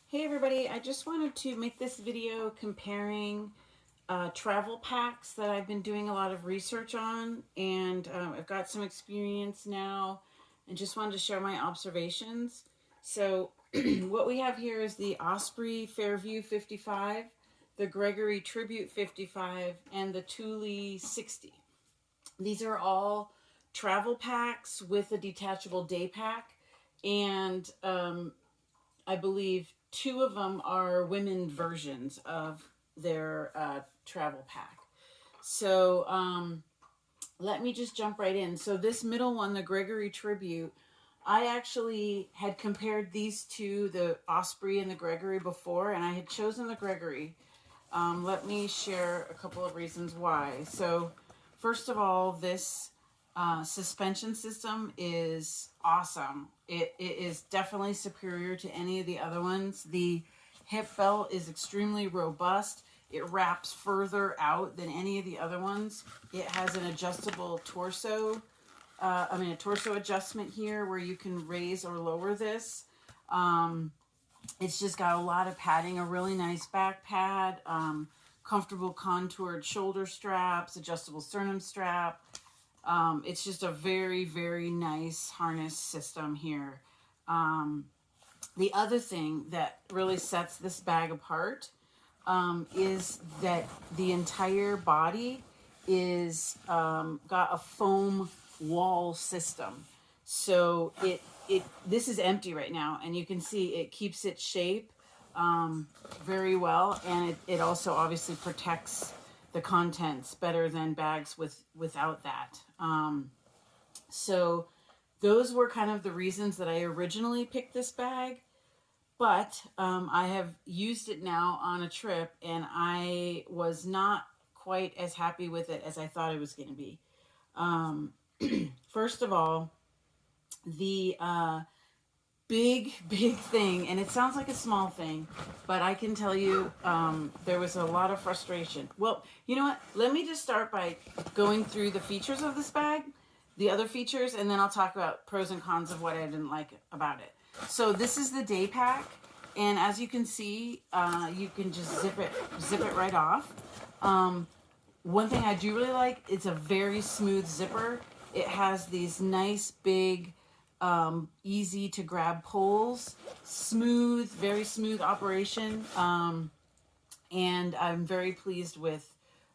Hey everybody, I just wanted to make this video comparing travel packs that I've been doing a lot of research on, and I've got some experience now and just wanted to share my observations. So what we have here is the Osprey Fairview 55, the Gregory Tribute 55, and the Thule 60. These are all travel packs with a detachable day pack, and I believe two of them are women versions of their travel pack. So let me just jump right in. So this middle one, the Gregory Tribute, I actually had compared these two, the Osprey and the Gregory, before, and I had chosen the Gregory. Let me share a couple of reasons why. So first of all, this suspension system is awesome. It is definitely superior to any of the other ones. The hip belt is extremely robust. It wraps further out than any of the other ones. It has an adjustable torso, a torso adjustment here where you can raise or lower this. It's just got a lot of padding, a really nice back pad, comfortable contoured shoulder straps, adjustable sternum strap. It's just a very, very nice harness system here. The other thing that really sets this bag apart is that the entire body is got a foam wall system. So this is empty right now, and you can see it keeps its shape very well, and it also obviously protects the contents better than bags without that. So those were kind of the reasons that I originally picked this bag, but I have used it now on a trip, and I was not quite as happy with it as I thought it was going to be. First of all, the big thing, and it sounds like a small thing, but I can tell you there was a lot of frustration. Well, you know what? Let me just start by going through the features of this bag, the other features, and then I'll talk about pros and cons of what I didn't like about it. So this is the day pack, and as you can see, you can just zip it right off. One thing I do really like, it's a very smooth zipper. It has these nice big easy to grab poles, smooth, very smooth operation, and I'm very pleased with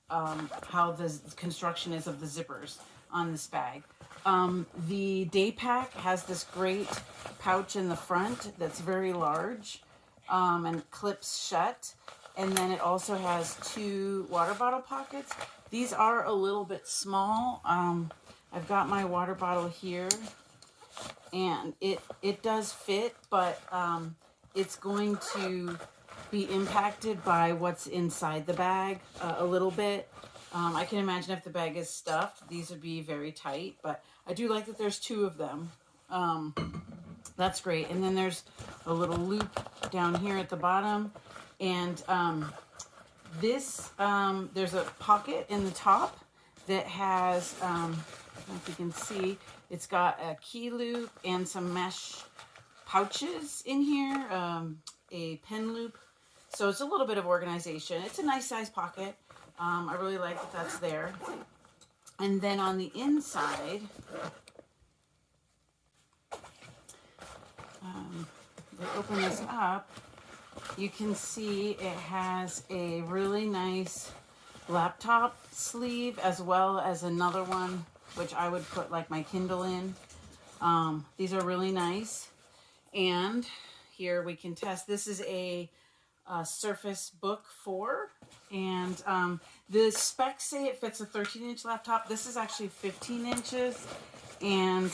how the construction is of the zippers on this bag. The day pack has this great pouch in the front that's very large and clips shut, and then it also has two water bottle pockets. These are a little bit small. I've got my water bottle here, and it does fit, but it's going to be impacted by what's inside the bag a little bit. I can imagine if the bag is stuffed, these would be very tight, but I do like that there's two of them. That's great. And then there's a little loop down here at the bottom, and there's a pocket in the top that has, I don't know if you can see, it's got a key loop and some mesh pouches in here, a pen loop. So it's a little bit of organization. It's a nice size pocket. I really like that that's there. And then on the inside, if I open this up, you can see it has a really nice laptop sleeve, as well as another one which I would put like my Kindle in. These are really nice. And here we can test. This is a Surface Book 4, and the specs say it fits a 13-inch laptop. This is actually 15 inches, and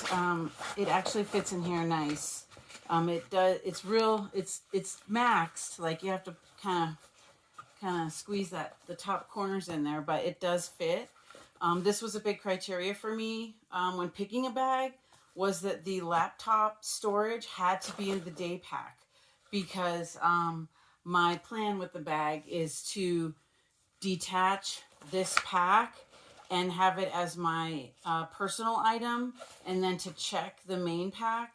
it actually fits in here nice. It does. It's real. It's maxed. Like you have to kind of squeeze the top corners in there, but it does fit. This was a big criteria for me when picking a bag, was that the laptop storage had to be in the day pack, because my plan with the bag is to detach this pack and have it as my personal item, and then to check the main pack,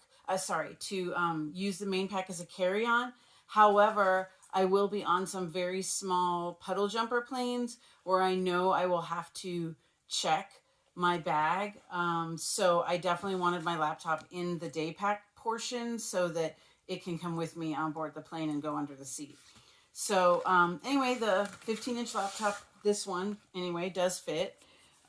to use the main pack as a carry-on. However, I will be on some very small puddle jumper planes where I know I will have to check my bag. So I definitely wanted my laptop in the day pack portion so that it can come with me on board the plane and go under the seat. So anyway, the 15-inch laptop, this one anyway, does fit.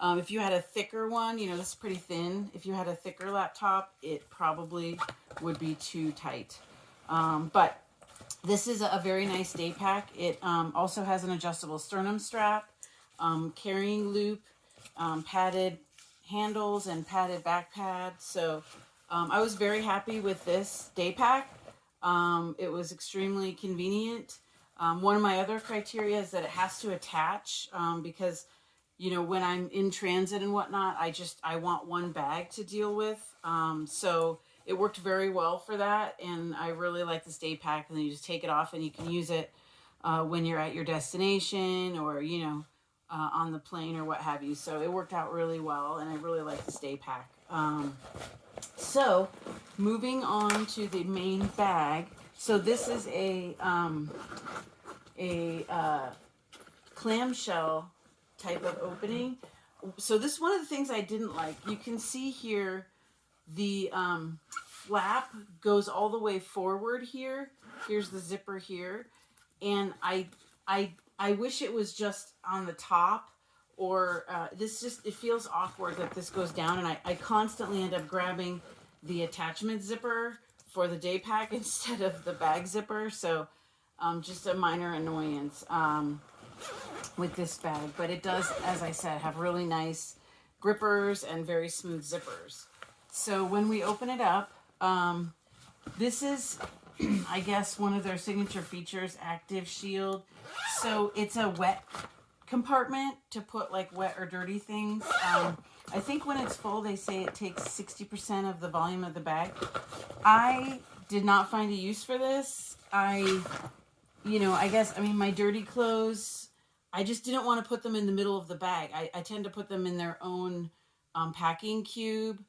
If you had a thicker one, you know, this is pretty thin. If you had a thicker laptop, it probably would be too tight. But this is a very nice day pack. It also has an adjustable sternum strap, carrying loop, padded handles, and padded back pad. So I was very happy with this day pack. It was extremely convenient. One of my other criteria is that it has to attach because, you know, when I'm in transit and whatnot, I want one bag to deal with. So it worked very well for that. And I really like this day pack. And then you just take it off and you can use it when you're at your destination or, you know, on the plane or what have you. So it worked out really well. And I really like this day pack. So moving on to the main bag. So this is a clamshell type of opening. So this is one of the things I didn't like. You can see here the flap goes all the way forward here. Here's the zipper here. And I wish it was just on the top, or it feels awkward that this goes down, and I constantly end up grabbing the attachment zipper for the day pack instead of the bag zipper. So just a minor annoyance with this bag, but it does, as I said, have really nice grippers and very smooth zippers. So when we open it up, this is, I guess, one of their signature features, Active Shield. So it's a wet compartment to put like wet or dirty things. I think when it's full, they say it takes 60% of the volume of the bag. I did not find a use for this. I guess, my dirty clothes, I just didn't want to put them in the middle of the bag. I tend to put them in their own packing cube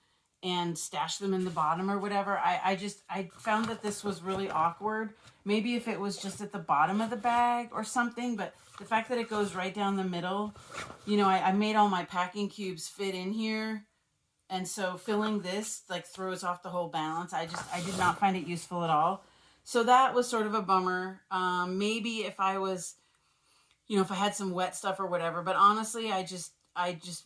and stash them in the bottom or whatever. I found that this was really awkward. Maybe if it was just at the bottom of the bag or something, but the fact that it goes right down the middle, you know, I made all my packing cubes fit in here. And so filling this like throws off the whole balance. I did not find it useful at all. So that was sort of a bummer. Maybe if I was, you know, if I had some wet stuff or whatever, but honestly, I just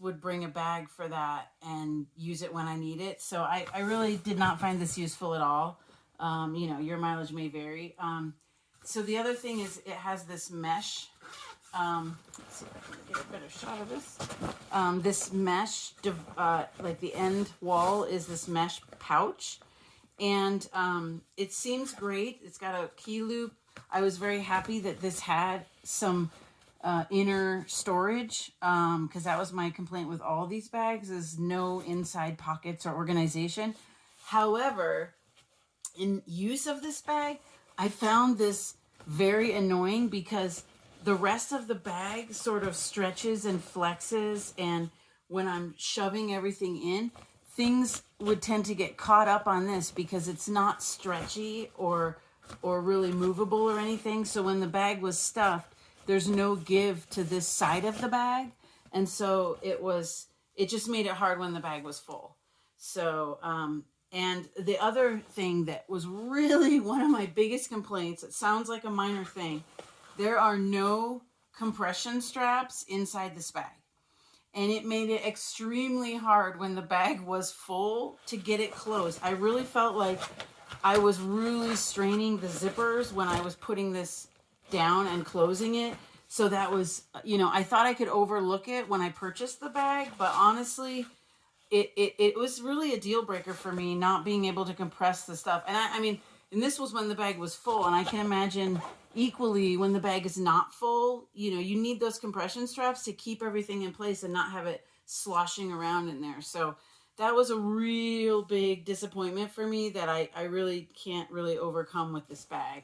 would bring a bag for that and use it when I need it. So I really did not find this useful at all. You know, your mileage may vary. So the other thing is it has this mesh. Let's see if I can get a better shot of this. This mesh, like the end wall is this mesh pouch. And it seems great. It's got a key loop. I was very happy that this had some inner storage, because that was my complaint with all these bags, is no inside pockets or organization. However, in use of this bag, I found this very annoying because the rest of the bag sort of stretches and flexes, and when I'm shoving everything in, things would tend to get caught up on this because it's not stretchy or really movable or anything. So when the bag was stuffed, there's no give to this side of the bag. And so it just made it hard when the bag was full. So, and the other thing that was really one of my biggest complaints, it sounds like a minor thing, there are no compression straps inside this bag. And it made it extremely hard when the bag was full to get it closed. I really felt like I was really straining the zippers when I was putting this down and closing it. So that was, you know, I thought I could overlook it when I purchased the bag, but honestly, it was really a deal breaker for me not being able to compress the stuff. And and this was when the bag was full, and I can imagine equally when the bag is not full, you know, you need those compression straps to keep everything in place and not have it sloshing around in there. So that was a real big disappointment for me that I really can't really overcome with this bag.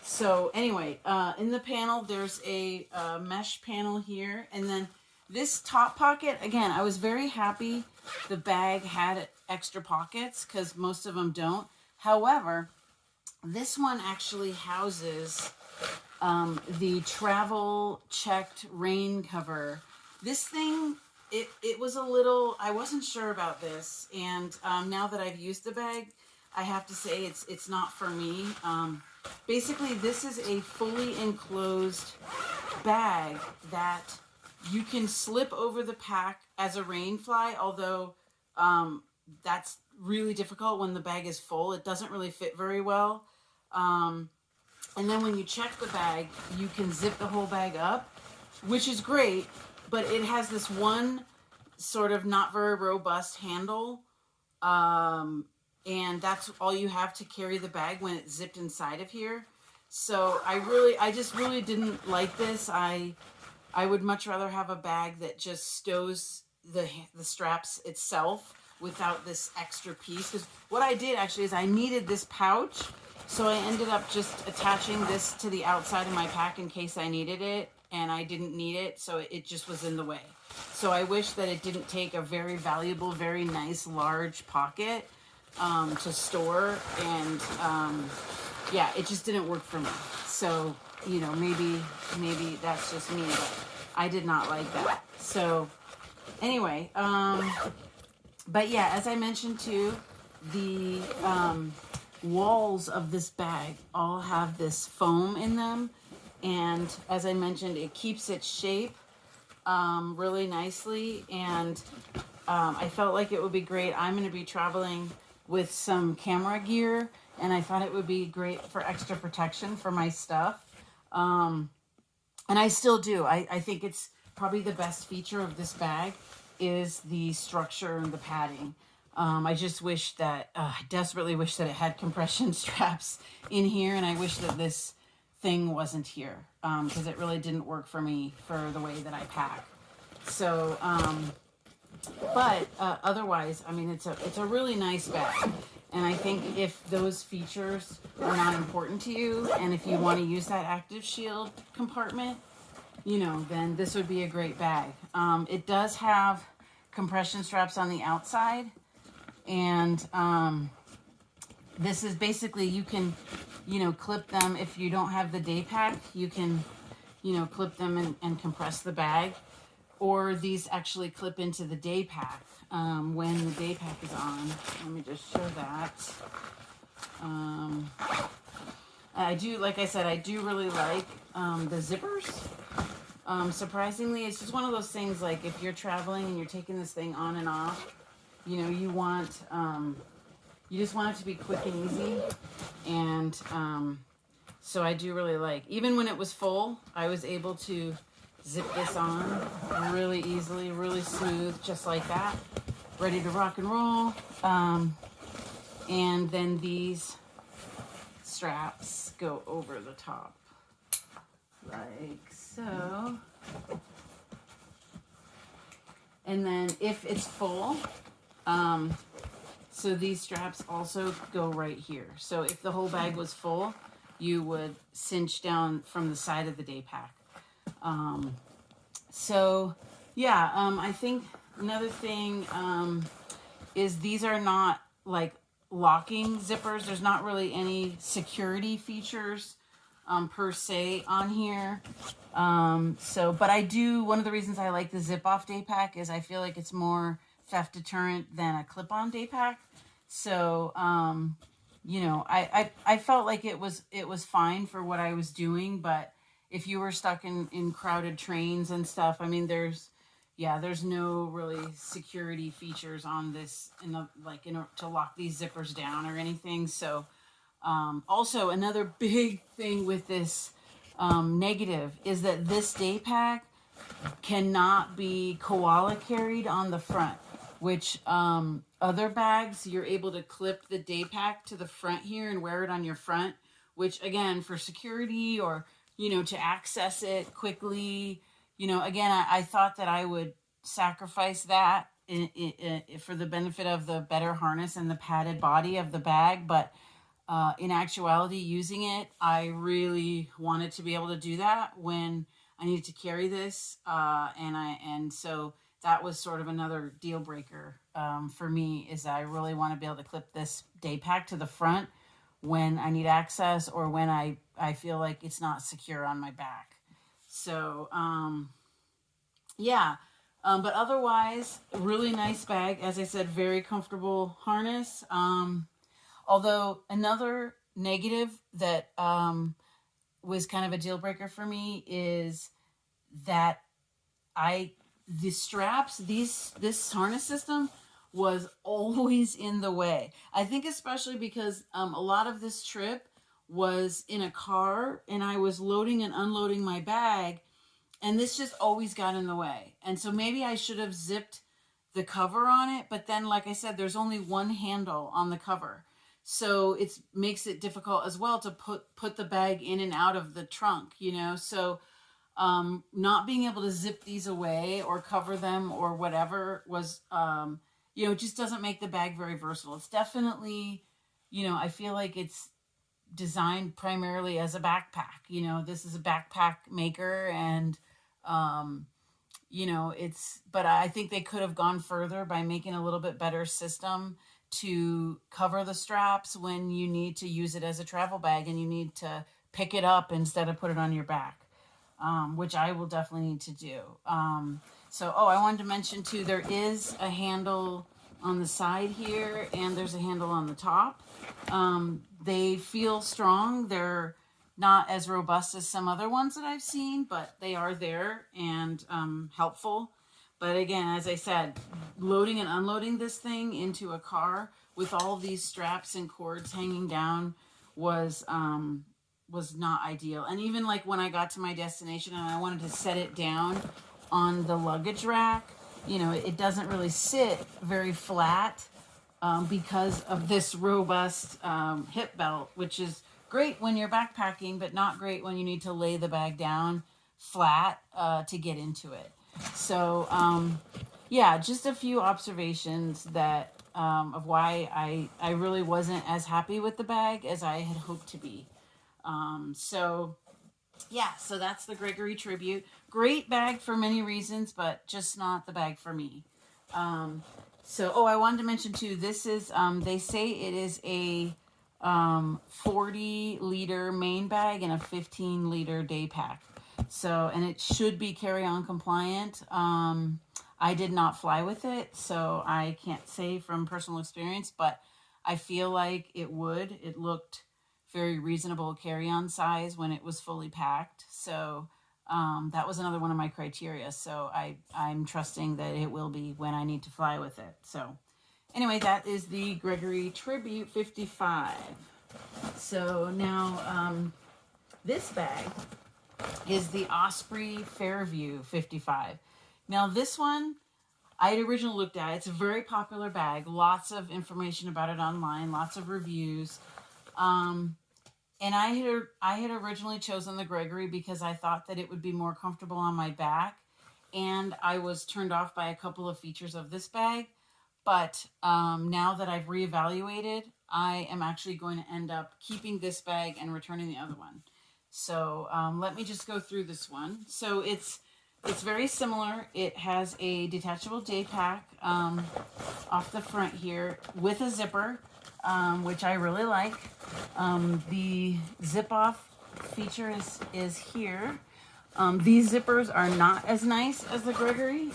So anyway, in the panel, there's a mesh panel here. And then this top pocket, again, I was very happy the bag had extra pockets because most of them don't. However, This one actually houses the travel checked rain cover. This thing, it was a little, I wasn't sure about this, and now that I've used the bag, I have to say it's not for me. Basically, this is a fully enclosed bag that you can slip over the pack as a rain fly, although that's really difficult when the bag is full. It doesn't really fit very well. And then when you check the bag, you can zip the whole bag up, which is great, but it has this one sort of not very robust handle. And that's all you have to carry the bag when it's zipped inside of here. So I just really didn't like this. I would much rather have a bag that just stows the straps itself without this extra piece. Because what I did actually is I needed this pouch, so I ended up just attaching this to the outside of my pack in case I needed it, and I didn't need it, so it just was in the way. So I wish that it didn't take a very valuable, very nice, large pocket to store, and yeah, it just didn't work for me. So, you know, maybe that's just me, but I did not like that. So anyway, but yeah, as I mentioned too, the walls of this bag all have this foam in them, and as I mentioned, it keeps its shape really nicely, and I felt like it would be great. I'm going to be traveling with some camera gear, and I thought it would be great for extra protection for my stuff, and I still do. I think it's probably the best feature of this bag is the structure and the padding. I just wish that, I desperately wish that it had compression straps in here, and I wish that this thing wasn't here, because it really didn't work for me for the way that I pack. So, but otherwise, I mean, it's a really nice bag. And I think if those features are not important to you, and if you want to use that active shield compartment, you know, then this would be a great bag. It does have compression straps on the outside, and this is basically, you can, you know, clip them. If you don't have the day pack, you can, you know, clip them and compress the bag, or these actually clip into the day pack when the day pack is on. Let me just show that. I do, like I said, I do really like the zippers. Surprisingly, it's just one of those things, like if you're traveling and you're taking this thing on and off, you know, you want, you just want it to be quick and easy. And so I do really like, even when it was full, I was able to zip this on really easily, really smooth, just like that. Ready to rock and roll. And then these straps go over the top, like so. And then if it's full, so these straps also go right here. So if the whole bag was full, you would cinch down from the side of the day pack. So yeah, I think another thing is these are not like locking zippers. There's not really any security features per se on here. So, but I do, one of the reasons I like the zip off day pack is I feel like it's more theft deterrent than a clip-on day pack. So, you know, I felt like it was fine for what I was doing, but if you were stuck in crowded trains and stuff, I mean, there's no really security features on this to lock these zippers down or anything. So, also another big thing with this negative is that this day pack cannot be koala carried on the front, which other bags you're able to clip the day pack to the front here and wear it on your front, which again, for security or, you know, to access it quickly, you know, again, I thought that I would sacrifice that for the benefit of the better harness and the padded body of the bag. But in actuality, using it, I really wanted to be able to do that when I needed to carry this. And so that was sort of another deal breaker for me, is I really want to be able to clip this day pack to the front when I need access or when I feel like it's not secure on my back. So, yeah. But otherwise, really nice bag. As I said, very comfortable harness. Although another negative that was kind of a deal breaker for me is that the straps, this harness system was always in the way. I think especially because a lot of this trip was in a car and I was loading and unloading my bag, and this just always got in the way. And so maybe I should have zipped the cover on it, but then like I said, there's only one handle on the cover. So it makes it difficult as well to put the bag in and out of the trunk, you know? So not being able to zip these away or cover them or whatever was, you know, it just doesn't make the bag very versatile. It's definitely, you know, I feel like it's designed primarily as a backpack. You know, this is a backpack maker, and you know, but I think they could have gone further by making a little bit better system to cover the straps when you need to use it as a travel bag and you need to pick it up instead of put it on your back, which I will definitely need to do. So, I wanted to mention too, there is a handle on the side here and there's a handle on the top. They feel strong. They're not as robust as some other ones that I've seen, but they are there and helpful. But again, as I said, loading and unloading this thing into a car with all these straps and cords hanging down was not ideal. And even like when I got to my destination and I wanted to set it down on the luggage rack, you know, it doesn't really sit very flat because of this robust hip belt, which is great when you're backpacking, but not great when you need to lay the bag down flat to get into it. So, yeah, just a few observations that of why I really wasn't as happy with the bag as I had hoped to be. So, yeah, so that's the Gregory Tribute. Great bag for many reasons, but just not the bag for me. So, I wanted to mention too, this is, they say it is a 40-liter main bag and a 15-liter day pack. So, and it should be carry-on compliant. I did not fly with it, so I can't say from personal experience, but I feel like it would. It looked very reasonable carry-on size when it was fully packed. So that was another one of my criteria. So I'm trusting that it will be when I need to fly with it. So anyway, that is the Gregory Tribute 55. So now this bag is the Osprey Fairview 55. Now this one, I had originally looked at. It's a very popular bag. Lots of information about it online. Lots of reviews. And I had originally chosen the Gregory because I thought that it would be more comfortable on my back. And I was turned off by a couple of features of this bag. But now that I've reevaluated, I am actually going to end up keeping this bag and returning the other one. So let me just go through this one. So it's very similar. It has a detachable day pack off the front here with a zipper, which I really like. The zip off feature is here. These zippers are not as nice as the Gregory.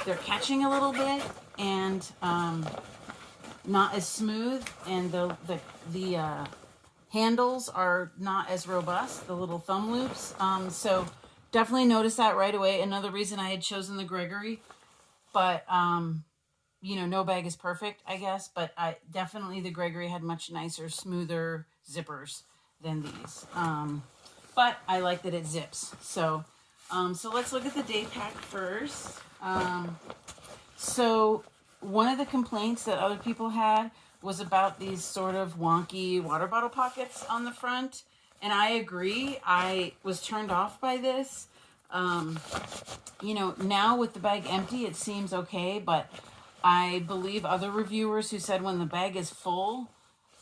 They're catching a little bit and not as smooth, and the handles are not as robust, the little thumb loops. So definitely noticed that right away. Another reason I had chosen the Gregory, but you know, no bag is perfect, I guess, but definitely the Gregory had much nicer, smoother zippers than these. But I like that it zips. So let's look at the day pack first. So one of the complaints that other people had was about these sort of wonky water bottle pockets on the front. And I agree. I was turned off by this. You know, now with the bag empty, it seems okay, but I believe other reviewers who said when the bag is full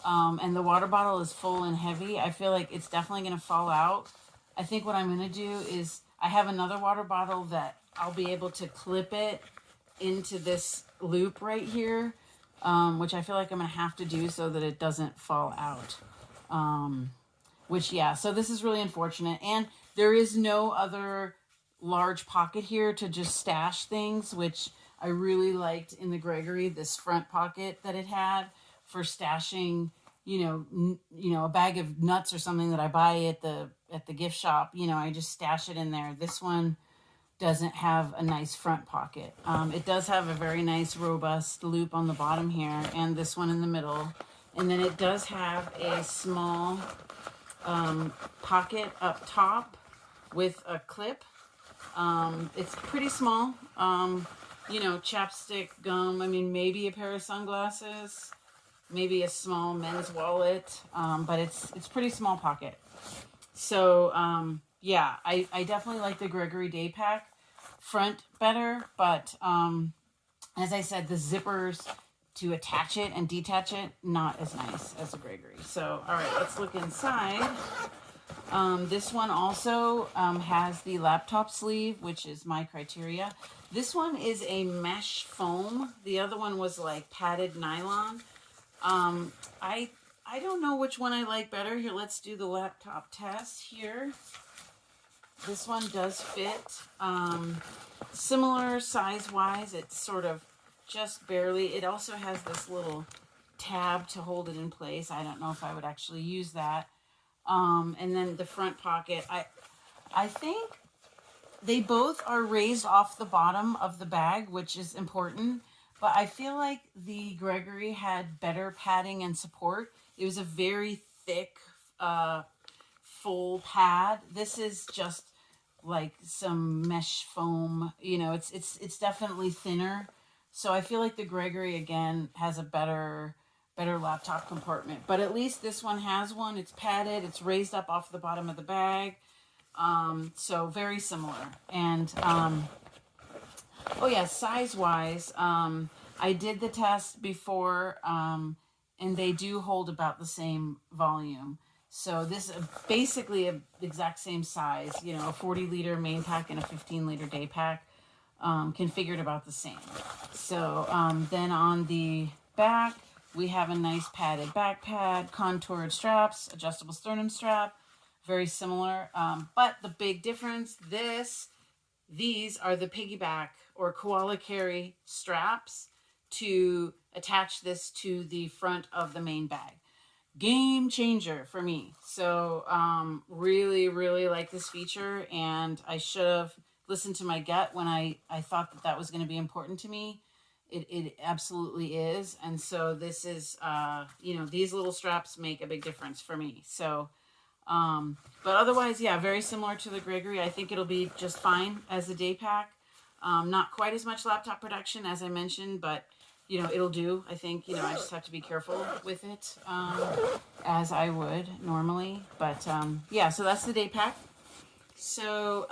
and the water bottle is full and heavy, I feel like it's definitely going to fall out. I think what I'm going to do is I have another water bottle that I'll be able to clip it into this loop right here. which I feel like I'm going to have to do so that it doesn't fall out. Which, yeah, so this is really unfortunate. And there is no other large pocket here to just stash things, which I really liked in the Gregory, this front pocket that it had for stashing, a bag of nuts or something that I buy at the gift shop. I just stash it in there. This one doesn't have a nice front pocket. It does have a very nice robust loop on the bottom here, and this one in the middle. And then it does have a small pocket up top with a clip. It's pretty small. Chapstick, gum, maybe a pair of sunglasses, maybe a small men's wallet, but it's pretty small pocket. So, yeah, I definitely like the Gregory Day Pack front better, but as I said, the zippers to attach it and detach it, not as nice as the Gregory. So, all right, let's look inside. This one also has the laptop sleeve, which is my criteria. This one is a mesh foam. The other one was like padded nylon. I don't know which one I like better. Here, let's do the laptop test here. This one does fit. Similar size-wise, it's sort of just barely. It also has this little tab to hold it in place. I don't know if I would actually use that. And then the front pocket, I think they both are raised off the bottom of the bag, which is important. But I feel like the Gregory had better padding and support. It was a very thick, full pad. This is just like some mesh foam. It's definitely thinner. So I feel like the Gregory, again, has a better laptop compartment. But at least this one has one. It's padded. It's raised up off the bottom of the bag. So very similar. And, oh yeah, size-wise, I did the test before, and they do hold about the same volume. So this is basically a exact same size, a 40-liter main pack and a 15-liter day pack, configured about the same. So then on the back, we have a nice padded back pad, contoured straps, adjustable sternum strap, very similar. But the big difference, these are the piggyback or koala carry straps to attach this to the front of the main bag. Game changer for me. So really, really like this feature, and I should have listened to my gut when I thought that was going to be important to me. It absolutely is. And so this is, these little straps make a big difference for me. So, but otherwise, yeah, very similar to the Gregory. I think it'll be just fine as a day pack. Not quite as much laptop production as I mentioned, but it'll do. I think, I just have to be careful with it, as I would normally. But, yeah, so that's the day pack. So,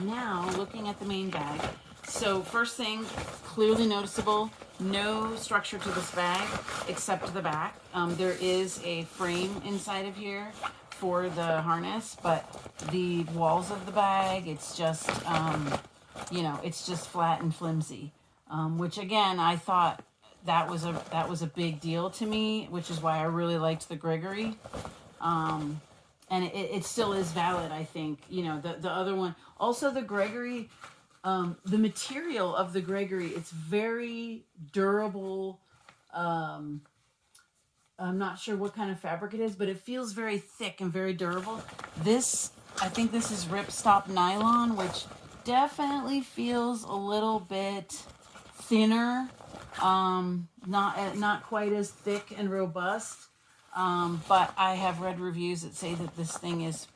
now looking at the main bag. So first thing, clearly noticeable, no structure to this bag except the back. There is a frame inside of here for the harness, but the walls of the bag, it's just, it's just flat and flimsy. Which again, I thought that was a big deal to me, which is why I really liked the Gregory. And it still is valid, I think. The other one, also the Gregory. The material of the Gregory, it's very durable. I'm not sure what kind of fabric it is, but it feels very thick and very durable. I think this is ripstop nylon, which definitely feels a little bit thinner. Not quite as thick and robust. But I have read reviews that say that this thing is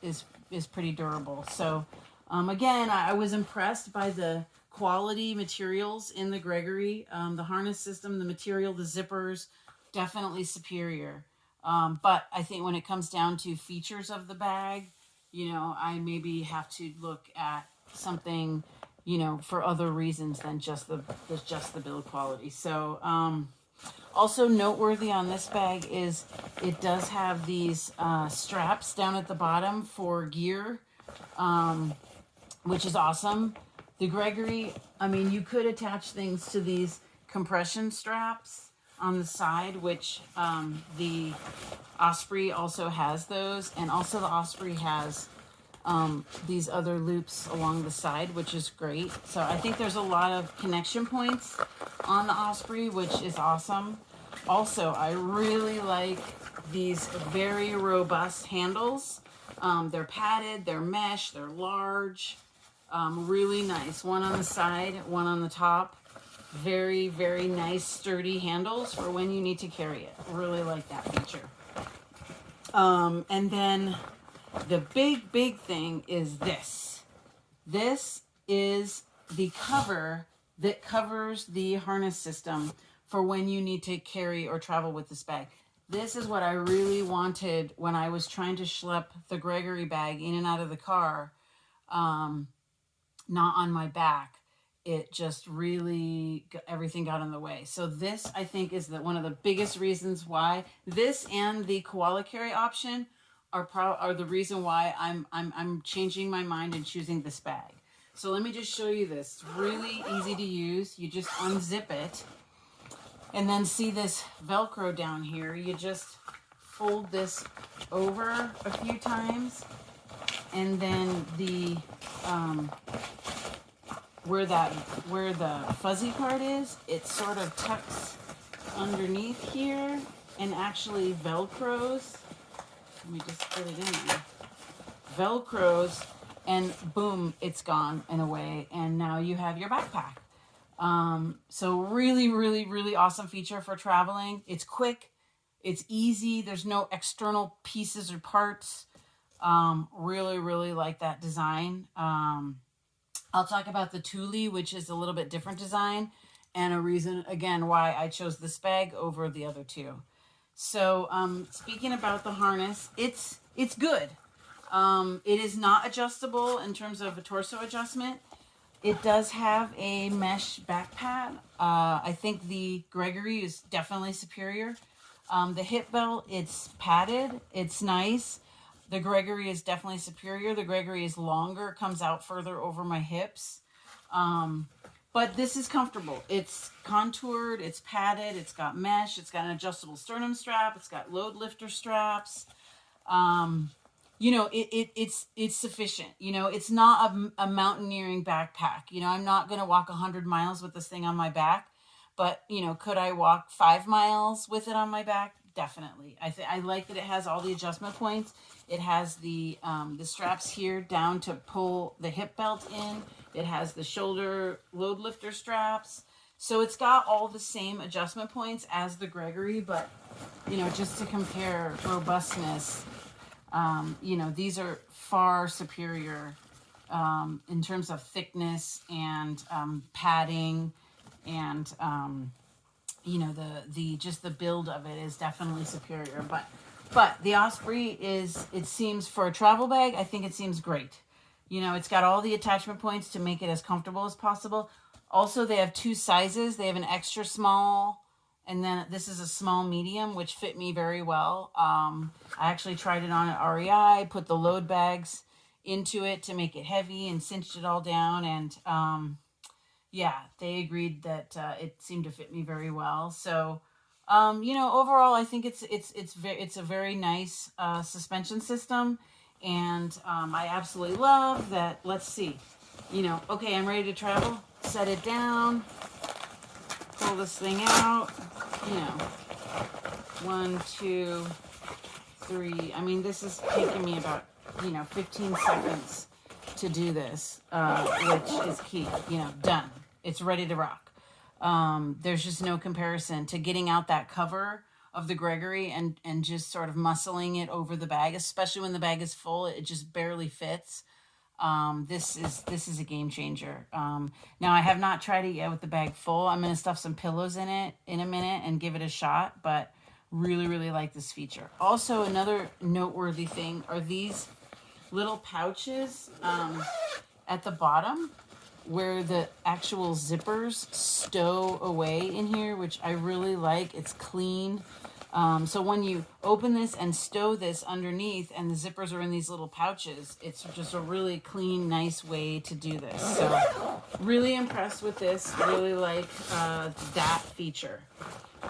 pretty durable. So, again, I was impressed by the quality materials in the Gregory. The harness system, the material, the zippers, definitely superior. But I think when it comes down to features of the bag, I maybe have to look at something, for other reasons than just the build quality. So, also noteworthy on this bag is it does have these straps down at the bottom for gear. Which is awesome. The Gregory, you could attach things to these compression straps on the side, which the Osprey also has those, and also the Osprey has these other loops along the side, which is great. So I think there's a lot of connection points on the Osprey, which is awesome. Also, I really like these very robust handles. They're padded, they're mesh, they're large, really nice. One on the side, one on the top. Very, very nice, sturdy handles for when you need to carry it. Really like that feature. And then the big thing is this. This is the cover that covers the harness system for when you need to carry or travel with this bag. This is what I really wanted when I was trying to schlep the Gregory bag in and out of the car, not on my back. It just really, everything got in the way. So this, I think, is one of the biggest reasons why this and the koala carry option are the reason why I'm changing my mind and choosing this bag. So let me just show you this. It's really easy to use. You just unzip it. And then see this Velcro down here. You just fold this over a few times. And then the where the fuzzy part is, it sort of tucks underneath here and actually Velcros. Let me just put it in there. Velcros, and boom, it's gone and away. And now you have your backpack. So really, really, really awesome feature for traveling. It's quick. It's easy. There's no external pieces or parts. Really, really like that design. I'll talk about the Thule, which is a little bit different design, and a reason, again, why I chose this bag over the other two. So, speaking about the harness, it's good. It is not adjustable in terms of a torso adjustment. It does have a mesh back pad. I think the Gregory is definitely superior. The hip belt, it's padded. It's nice. The Gregory is definitely superior. The Gregory is longer, comes out further over my hips. But this is comfortable. It's contoured, it's padded, it's got mesh, it's got an adjustable sternum strap, it's got load lifter straps. You know, it's sufficient. You know, it's not a mountaineering backpack. You know, I'm not going to walk 100 miles with this thing on my back. But, you know, could I walk 5 miles with it on my back? Definitely. I like that it has all the adjustment points. It has the straps here down to pull the hip belt in. It has the shoulder load lifter straps. So it's got all the same adjustment points as the Gregory. But, you know, just to compare robustness, you know, these are far superior in terms of thickness and padding, and you know, just the build of it is definitely superior. But the Osprey is, it seems, for a travel bag, I think it seems great. You know, it's got all the attachment points to make it as comfortable as possible. Also, they have 2 sizes. They have an extra small, and then this is a small medium, which fit me very well. I actually tried it on at REI, put the load bags into it to make it heavy and cinched it all down. And yeah, they agreed that it seemed to fit me very well. So, you know, overall, I think it's a very nice suspension system. And I absolutely love that. Let's see. You know, okay, I'm ready to travel. Set it down. Pull this thing out. You know, 1, 2, 3. I mean, this is taking me about, you know, 15 seconds to do this, which is key. You know, done. It's ready to rock. There's just no comparison to getting out that cover of the Gregory and just sort of muscling it over the bag, especially when the bag is full. It just barely fits. This is a game changer. Now I have not tried it yet with the bag full. I'm going to stuff some pillows in it in a minute and give it a shot, but really, really like this feature. Also, another noteworthy thing are these little pouches at the bottom where the actual zippers stow away in here, which I really like. It's clean. So when you open this and stow this underneath and the zippers are in these little pouches, it's just a really clean, nice way to do this. So really impressed with this, really like that feature.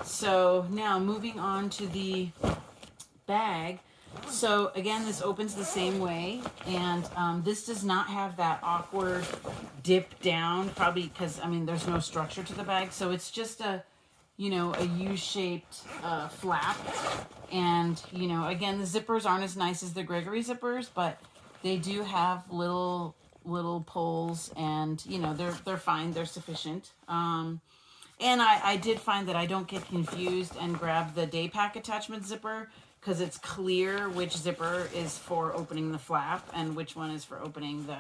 So now moving on to the bag. So again, this opens the same way, and this does not have that awkward dip down, probably because, I mean, there's no structure to the bag. So it's just a, you know, a U-shaped flap. And, you know, again, the zippers aren't as nice as the Gregory zippers, but they do have little pulls, and, you know, they're fine. They're sufficient. And I did find that I don't get confused and grab the day pack attachment zipper, because it's clear which zipper is for opening the flap and which one is for opening the,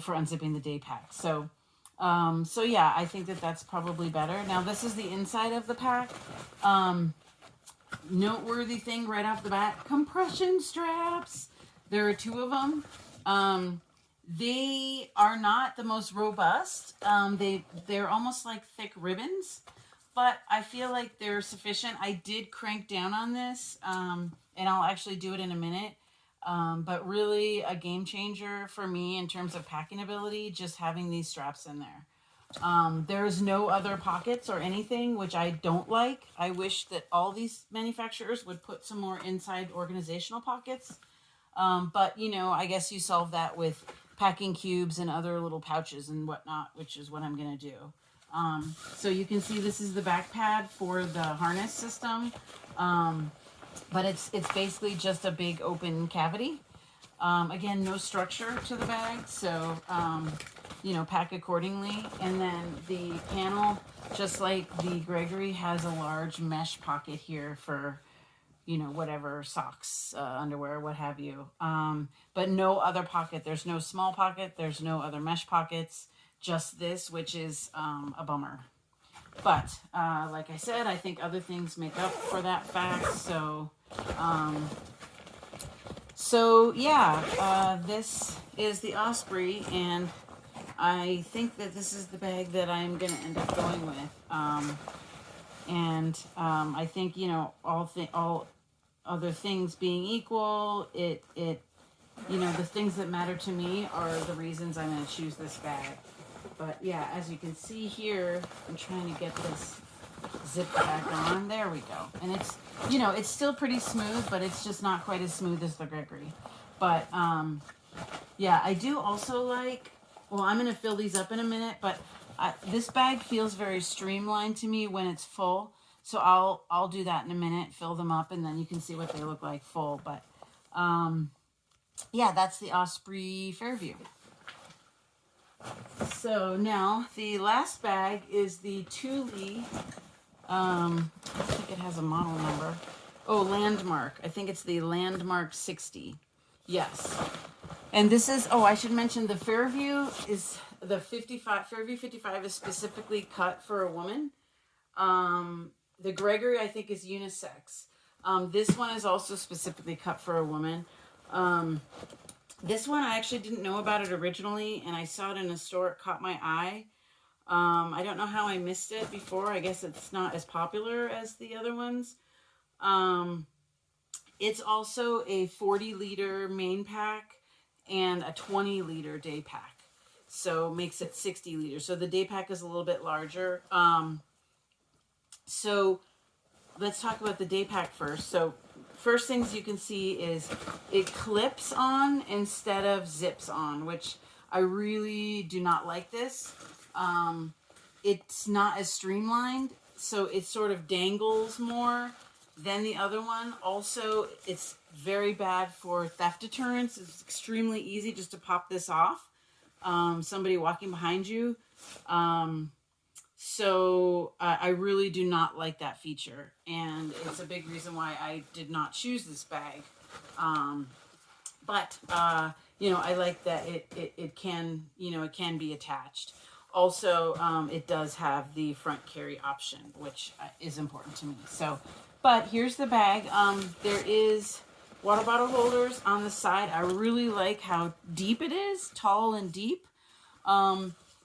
for unzipping the day pack. So, so yeah, I think that that's probably better. Now this is the inside of the pack. Noteworthy thing right off the bat, compression straps. There are 2 of them. They are not the most robust. They're almost like thick ribbons, but I feel like they're sufficient. I did crank down on this, and I'll actually do it in a minute. But really a game changer for me in terms of packing ability, just having these straps in there. There's no other pockets or anything, which I don't like. I wish that all these manufacturers would put some more inside organizational pockets. But, you know, I guess you solve that with packing cubes and other little pouches and whatnot, which is what I'm going to do. So you can see this is the back pad for the harness system. But it's basically just a big open cavity. Again, no structure to the bag, so, you know, pack accordingly. And then the panel, just like the Gregory, has a large mesh pocket here for, you know, whatever, socks, underwear, what have you. But no other pocket. There's no small pocket. There's no other mesh pockets. Just this, which is a bummer. But like I said, I think other things make up for that fact. So yeah, this is the Osprey, and I think that this is the bag that I'm going to end up going with. I think, you know, all other things being equal, it you know, the things that matter to me are the reasons I'm going to choose this bag. But yeah, as you can see here, I'm trying to get this zip back on. There we go. And it's, you know, it's still pretty smooth, but it's just not quite as smooth as the Gregory. But yeah, I do also like, well, I'm going to fill these up in a minute, but this bag feels very streamlined to me when it's full. So I'll do that in a minute, fill them up, and then you can see what they look like full. But yeah, that's the Osprey Fairview. So now the last bag is the Thule, I think it has a model number. Oh, Landmark. I think it's the Landmark 60. Yes. And this is, oh, I should mention the Fairview is the 55, Fairview 55 is specifically cut for a woman. The Gregory, I think, is unisex. This one is also specifically cut for a woman. This one, I actually didn't know about it originally, and I saw it in a store. It caught my eye. I don't know how I missed it before. I guess it's not as popular as the other ones. It's also a 40-liter main pack and a 20-liter day pack. So makes it 60 liters. So the day pack is a little bit larger. So let's talk about the day pack first. So first things you can see is it clips on instead of zips on, which I really do not like this. It's not as streamlined, so it sort of dangles more than the other one. Also, it's very bad for theft deterrence. It's extremely easy just to pop this off. Somebody walking behind you. So I really do not like that feature, and it's a big reason why I did not choose this bag. But you know, I like that it can, you know, it can be attached. Also, it does have the front carry option, which is important to me. So, but here's the bag. There is water bottle holders on the side. I really like how deep it is, tall and deep.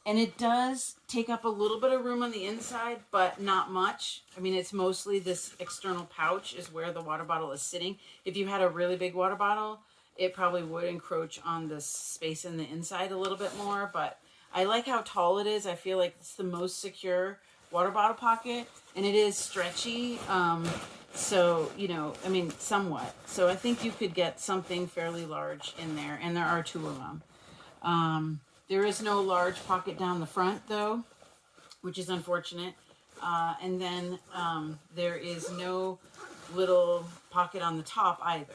And it does take up a little bit of room on the inside, but not much. I mean, it's mostly this external pouch is where the water bottle is sitting. If you had a really big water bottle, it probably would encroach on the space in the inside a little bit more. But I like how tall it is. I feel like it's the most secure water bottle pocket. And it is stretchy. So, you know, I mean, somewhat. So I think you could get something fairly large in there. And there are 2 of them. There is no large pocket down the front, though, which is unfortunate. And then there is no little pocket on the top either.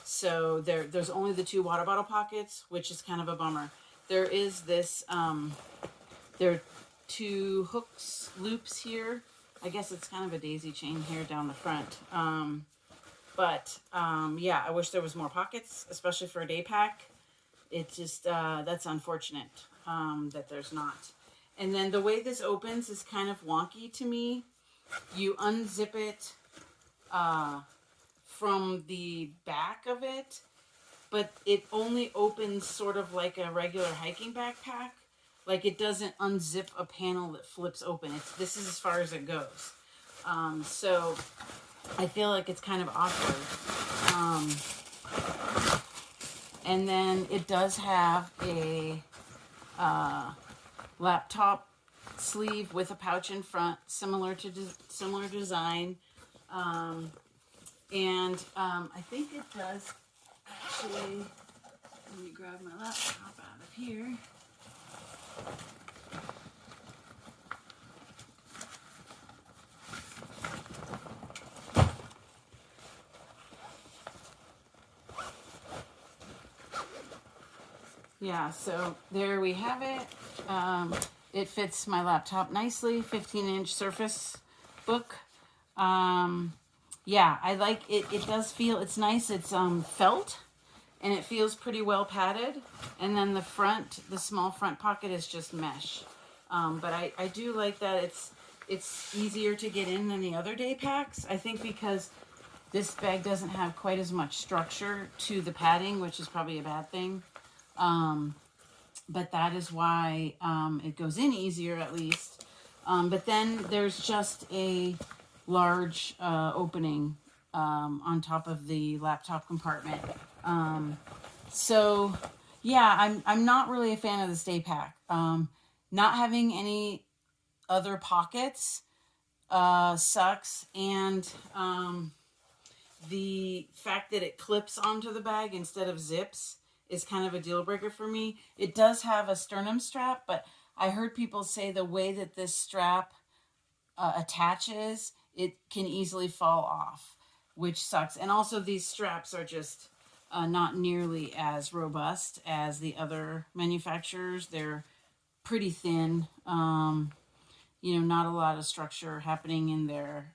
So there's only the 2 water bottle pockets, which is kind of a bummer. There is this, there are 2 hooks, loops here. I guess it's kind of a daisy chain here down the front. Yeah, I wish there was more pockets, especially for a day pack. It just, that's unfortunate that there's not. And then the way this opens is kind of wonky to me. You unzip it from the back of it, but it only opens sort of like a regular hiking backpack. Like it doesn't unzip a panel that flips open. This is as far as it goes. So I feel like it's kind of awkward. And then it does have a laptop sleeve with a pouch in front, similar design. I think it does actually. Let me grab my laptop out of here. Yeah, so there we have it. It fits my laptop nicely, 15-inch Surface Book. Yeah, I like it. It does feel, it's nice. It's felt, and it feels pretty well padded. And then the front, the small front pocket is just mesh. But I do like that it's easier to get in than the other day packs. I think because this bag doesn't have quite as much structure to the padding, which is probably a bad thing. But that is why it goes in easier, at least. But then there's just a large opening on top of the laptop compartment. So yeah, I'm not really a fan of the stay pack. Not having any other pockets sucks, and the fact that it clips onto the bag instead of zips is kind of a deal breaker for me. It does have a sternum strap, but I heard people say the way that this strap attaches, it can easily fall off, which sucks. And also these straps are just not nearly as robust as the other manufacturers. They're pretty thin, you know, not a lot of structure happening in there.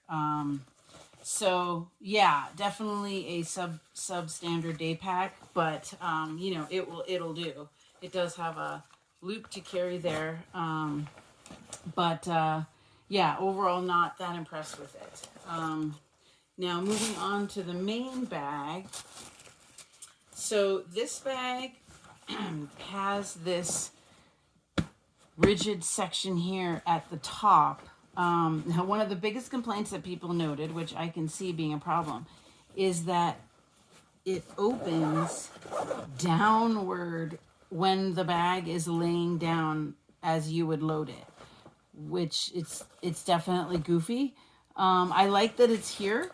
So yeah, definitely a substandard day pack, but you know, it'll do. It does have a loop to carry there, but yeah, overall not that impressed with it. Now moving on to the main bag. So this bag has this rigid section here at the top. Now, one of the biggest complaints that people noted, which I can see being a problem, is that it opens downward when the bag is laying down as you would load it, which it's definitely goofy. I like that it's here.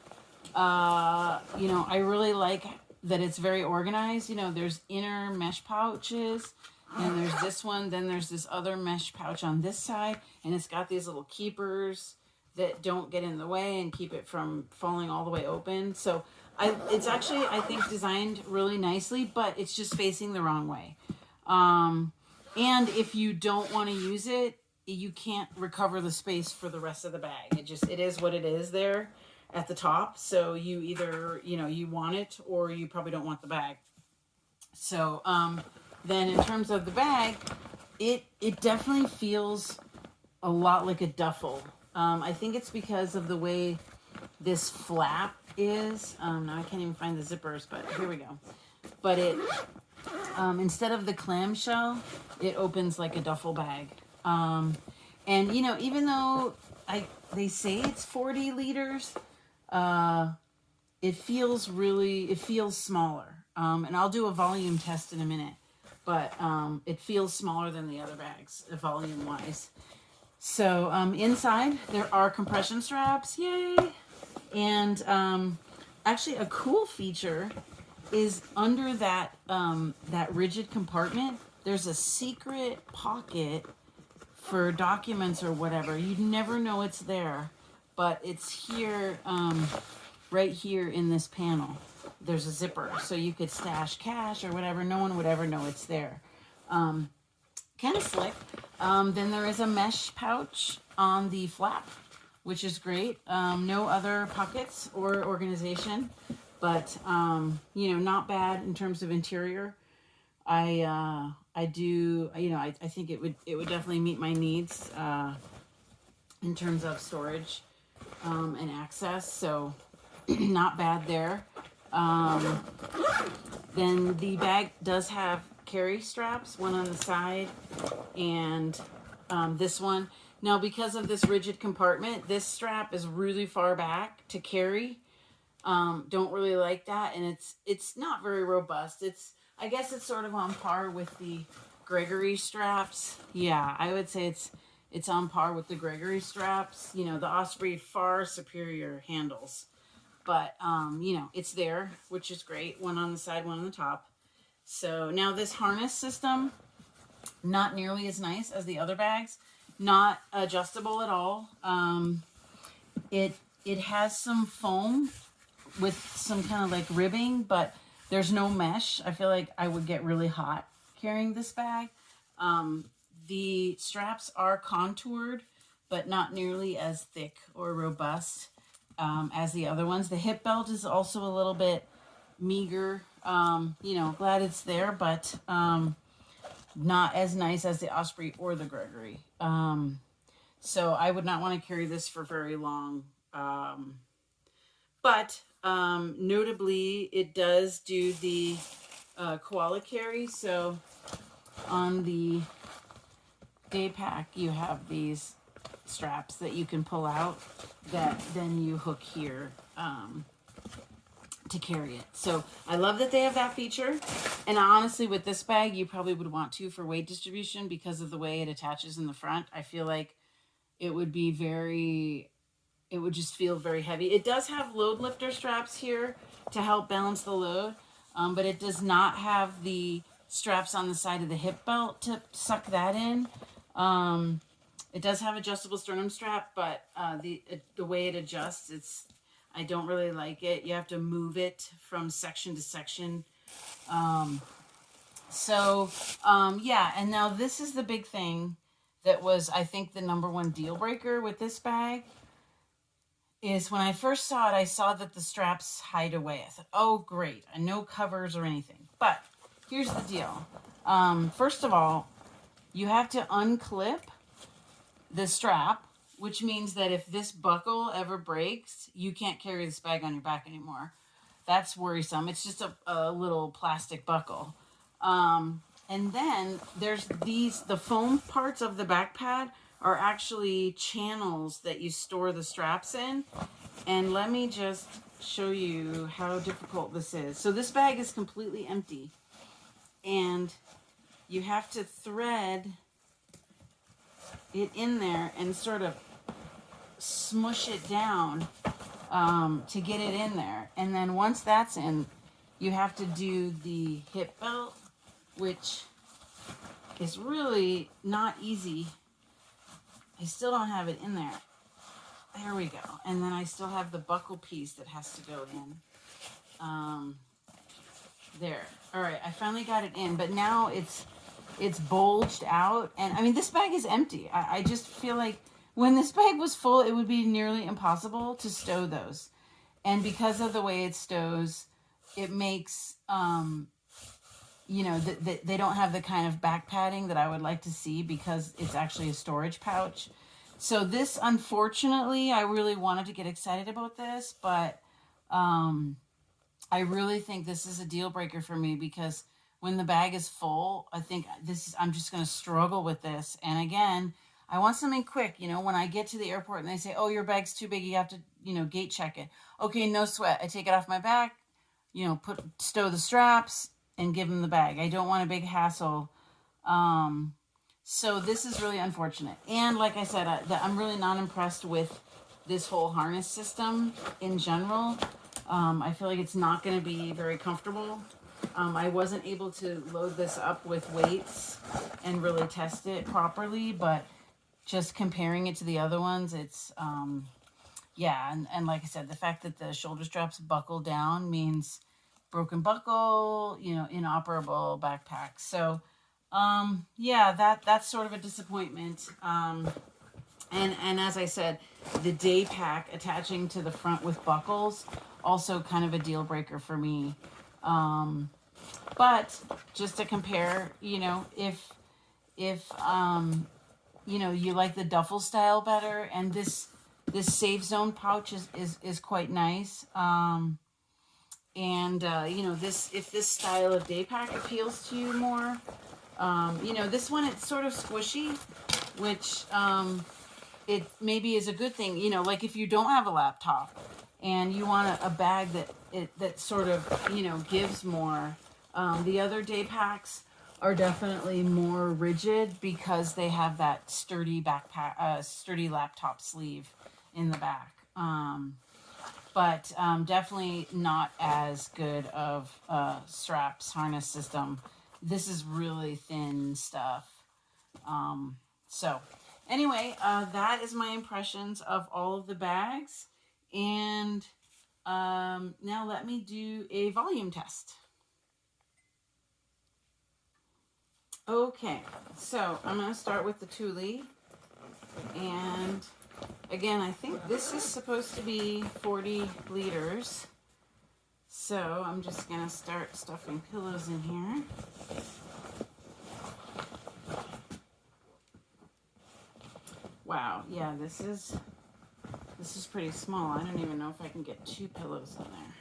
You know, I really like that it's very organized. You know, there's inner mesh pouches, and there's this one, then there's this other mesh pouch on this side, and it's got these little keepers that don't get in the way and keep it from falling all the way open. So it's actually, I think, designed really nicely, but it's just facing the wrong way. And if you don't want to use it, you can't recover the space for the rest of the bag. It is what it is there at the top. So you either, you know, you want it or you probably don't want the bag. So, then in terms of the bag, it definitely feels a lot like a duffel. I think it's because of the way this flap is. Now I can't even find the zippers, but here we go. But it, instead of the clamshell, it opens like a duffel bag. And you know, even though they say it's 40 liters, it feels smaller. And I'll do a volume test in a minute, but it feels smaller than the other bags, volume wise. So inside there are compression straps, yay! And actually, a cool feature is under that that rigid compartment. There's a secret pocket for documents or whatever. You'd never know it's there, but it's here, right here in this panel. There's a zipper, so you could stash cash or whatever. No one would ever know it's there. Kind of slick. Then there is a mesh pouch on the flap, which is great. No other pockets or organization, but you know, not bad in terms of interior. I do, you know, I think it would definitely meet my needs in terms of storage and access. So not bad there. Then the bag does have carry straps, one on the side and this one. Now, because of this rigid compartment, this strap is really far back to carry. Don't really like that, and it's not very robust. I guess it's sort of on par with the Gregory straps. Yeah, I would say it's on par with the Gregory straps. You know, the Osprey far superior handles. But, you know, it's there, which is great. One on the side, one on the top. So now this harness system, not nearly as nice as the other bags. Not adjustable at all. It has some foam with some kind of like ribbing, but there's no mesh. I feel like I would get really hot carrying this bag. The straps are contoured, but not nearly as thick or robust as the other ones. The hip belt is also a little bit meager. You know, glad it's there, but not as nice as the Osprey or the Gregory. So I would not want to carry this for very long. But notably, it does do the koala carry. So on the day pack, you have these straps that you can pull out that then you hook here to carry it. So I love that they have that feature. And honestly, with this bag, you probably would want to for weight distribution because of the way it attaches in the front. I feel like it would just feel very heavy. It does have load lifter straps here to help balance the load, but it does not have the straps on the side of the hip belt to suck that in. It does have adjustable sternum strap, but the way it adjusts, I don't really like it. You have to move it from section to section. Yeah, and now this is the big thing that was, I think, the #1 deal breaker with this bag. Is when I first saw it, I saw that the straps hide away. I thought, oh, great. No covers or anything. But here's the deal. First of all, you have to unclip the strap, which means that if this buckle ever breaks, you can't carry this bag on your back anymore. That's worrisome. It's just a little plastic buckle. And then there's the foam parts of the back pad are actually channels that you store the straps in. And let me just show you how difficult this is. So this bag is completely empty. And you have to thread it in there and sort of smush it down to get it in there. And then once that's in, you have to do the hip belt, which is really not easy. I still don't have it in there. There we go. And then I still have the buckle piece that has to go in. There. All right, I finally got it in, but now it's bulged out. And I mean, this bag is empty. I just feel like when this bag was full, it would be nearly impossible to stow those. And because of the way it stows, it makes, you know, they don't have the kind of back padding that I would like to see because it's actually a storage pouch. So this, unfortunately, I really wanted to get excited about this, but I really think this is a deal breaker for me because when the bag is full, I think I'm just going to struggle with this. And again, I want something quick. You know, when I get to the airport and they say, oh, your bag's too big, you have to, you know, gate check it. Okay, no sweat. I take it off my back, you know, stow the straps and give them the bag. I don't want a big hassle. So this is really unfortunate. And like I said, I'm really not impressed with this whole harness system in general. I feel like it's not going to be very comfortable. I wasn't able to load this up with weights and really test it properly, but just comparing it to the other ones, it's, yeah. And like I said, the fact that the shoulder straps buckle down means broken buckle, you know, inoperable backpack. So, yeah, that's sort of a disappointment. And as I said, the day pack attaching to the front with buckles, also kind of a deal breaker for me. But just to compare, you know, if you know, you like the duffel style better, and this safe zone pouch is quite nice. And you know, if this style of day pack appeals to you more, you know, this one, it's sort of squishy, which it maybe is a good thing. You know, like if you don't have a laptop and you want a bag that sort of, you know, gives more. The other day packs are definitely more rigid because they have that sturdy backpack, sturdy laptop sleeve in the back. But definitely not as good of straps, harness system. This is really thin stuff. So anyway, that is my impressions of all of the bags. And now let me do a volume test. Okay, so I'm going to start with the Thule. And again, I think this is supposed to be 40 liters. So I'm just going to start stuffing pillows in here. Wow, yeah, this is pretty small. I don't even know if I can get 2 pillows in there.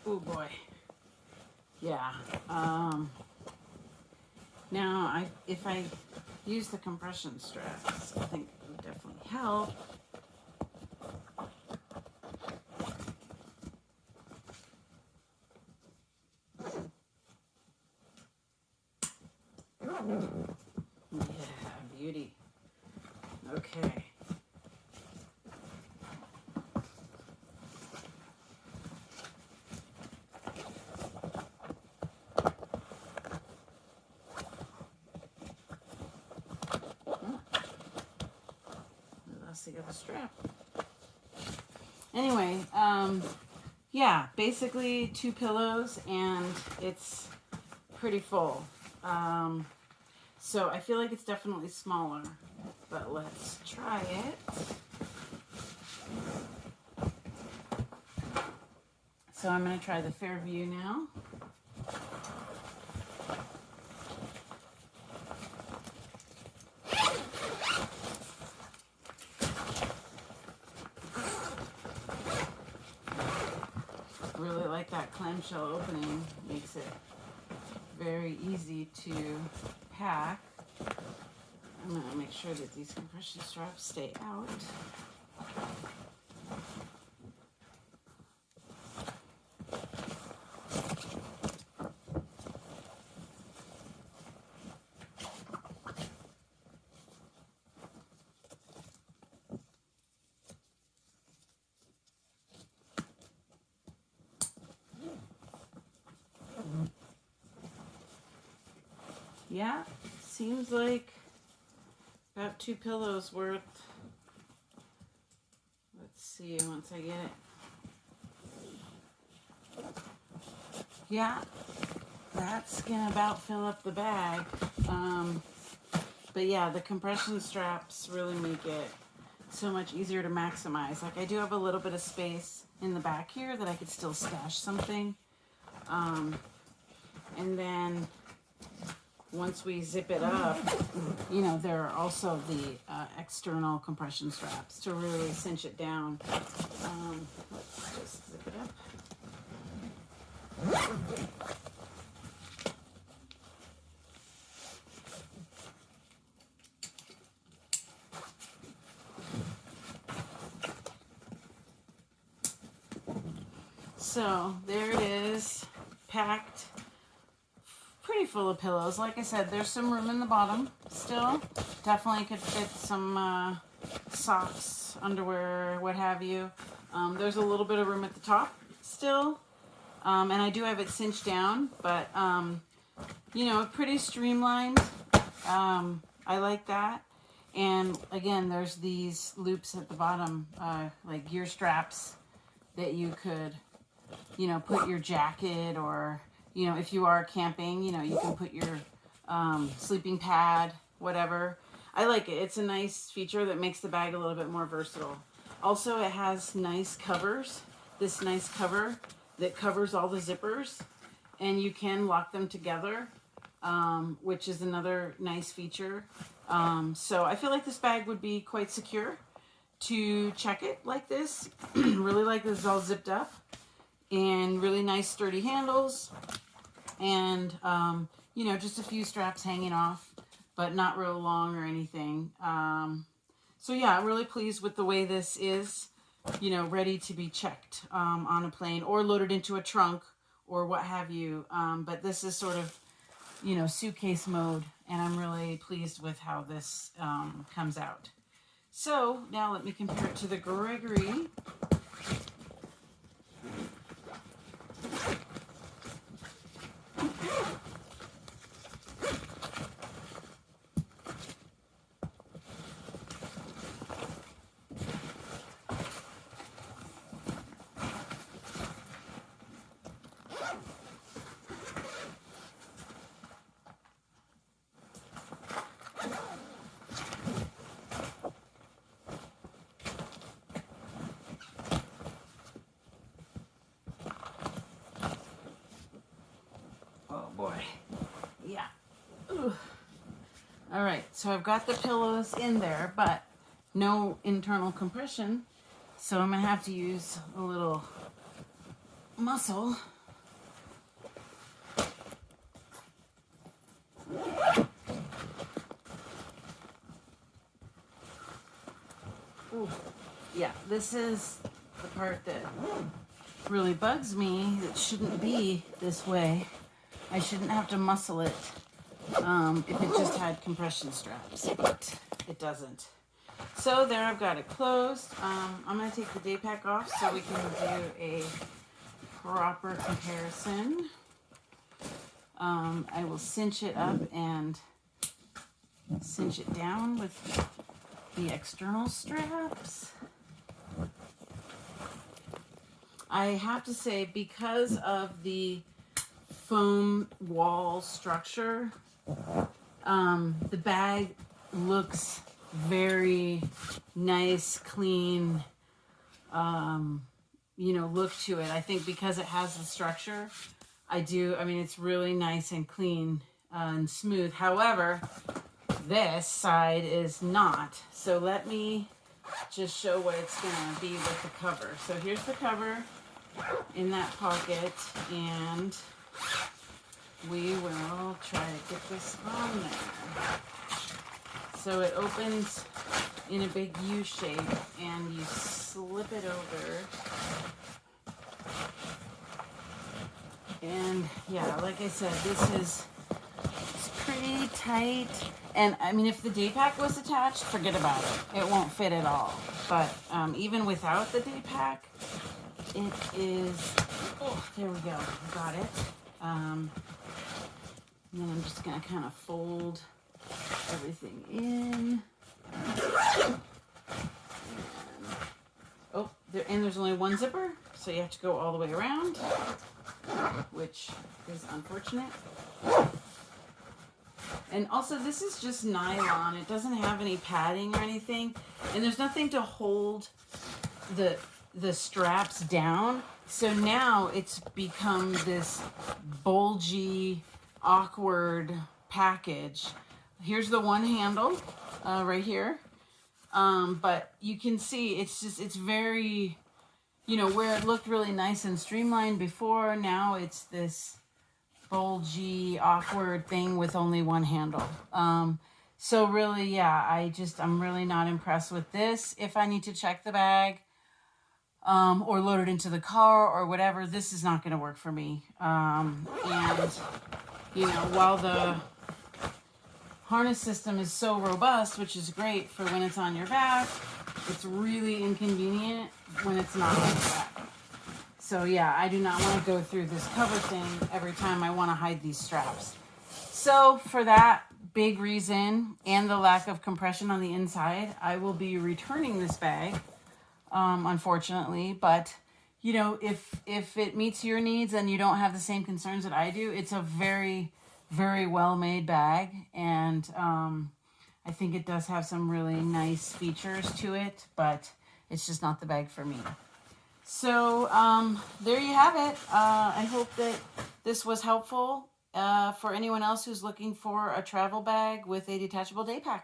Oh boy. Yeah. Now if I use the compression straps, I think it would definitely help. Yeah, beauty. Okay. The other strap. Anyway, yeah, basically 2 pillows and it's pretty full. So I feel like it's definitely smaller, but let's try it. So I'm going to try the Fairview now. Really like that clamshell opening, makes it very easy to pack. I'm going to make sure that these compression straps stay out. Yeah, seems like about 2 pillows worth. Let's see once I get it. Yeah, that's gonna about fill up the bag. But yeah, the compression straps really make it so much easier to maximize. Like I do have a little bit of space in the back here that I could still stash something. And then once we zip it up, you know, there are also the external compression straps to really cinch it down. Let's just zip it up. So there it is, packed, pretty full of pillows. Like I said, there's some room in the bottom still. Definitely could fit some socks, underwear, what have you. There's a little bit of room at the top still. And I do have it cinched down, but, you know, pretty streamlined. I like that. And again, there's these loops at the bottom, like gear straps that you could, you know, put your jacket, or, you know, if you are camping, you know, you can put your sleeping pad, whatever. I like it. It's a nice feature that makes the bag a little bit more versatile. Also, it has nice covers, this nice cover that covers all the zippers, and you can lock them together, which is another nice feature. So I feel like this bag would be quite secure to check it like this. Really like this is all zipped up, and really nice sturdy handles, and you know, just a few straps hanging off, but not real long or anything. So yeah, I'm really pleased with the way this is, you know, ready to be checked on a plane or loaded into a trunk or what have you. But this is sort of, you know, suitcase mode, and I'm really pleased with how this comes out. So now let me compare it to the Gregory. Oh boy, yeah. Ooh. All right, so I've got the pillows in there, but no internal compression, so I'm gonna have to use a little muscle. Ooh. Yeah, this is the part that really bugs me. It shouldn't be this way. I shouldn't have to muscle it if it just had compression straps, but it doesn't. So there, I've got it closed. I'm going to take the day pack off so we can do a proper comparison. I will cinch it up and cinch it down with the external straps. I have to say, because of the foam wall structure, the bag looks very nice, clean, you know, look to it. I think because it has the structure, I mean, it's really nice and clean and smooth. However, this side is not. So let me just show what it's going to be with the cover. So here's the cover in that pocket, and we will try to get this on there. So it opens in a big U shape, and you slip it over. And yeah, like I said, it's pretty tight. And I mean, if the day pack was attached, forget about it. It won't fit at all. But even without the day pack, it is, oh, there we go, got it. And then I'm just gonna kind of fold everything in. And there's only one zipper, so you have to go all the way around, which is unfortunate. And also, this is just nylon. It doesn't have any padding or anything, and there's nothing to hold the straps down. So now it's become this bulgy, awkward package. Here's the one handle right here. But you can see it's very, you know, where it looked really nice and streamlined before, now it's this bulgy, awkward thing with only one handle. So really, yeah, I'm really not impressed with this. If I need to check the bag, or load it into the car or whatever, this is not going to work for me. And, you know, while the harness system is so robust, which is great for when it's on your back, it's really inconvenient when it's not on your back. So yeah, I do not want to go through this cover thing every time I want to hide these straps. So for that big reason and the lack of compression on the inside, I will be returning this bag, unfortunately. But you know, if it meets your needs and you don't have the same concerns that I do, it's a very, very well made bag, and I think it does have some really nice features to it, but it's just not the bag for me. So there you have it. I hope that this was helpful for anyone else who's looking for a travel bag with a detachable day pack.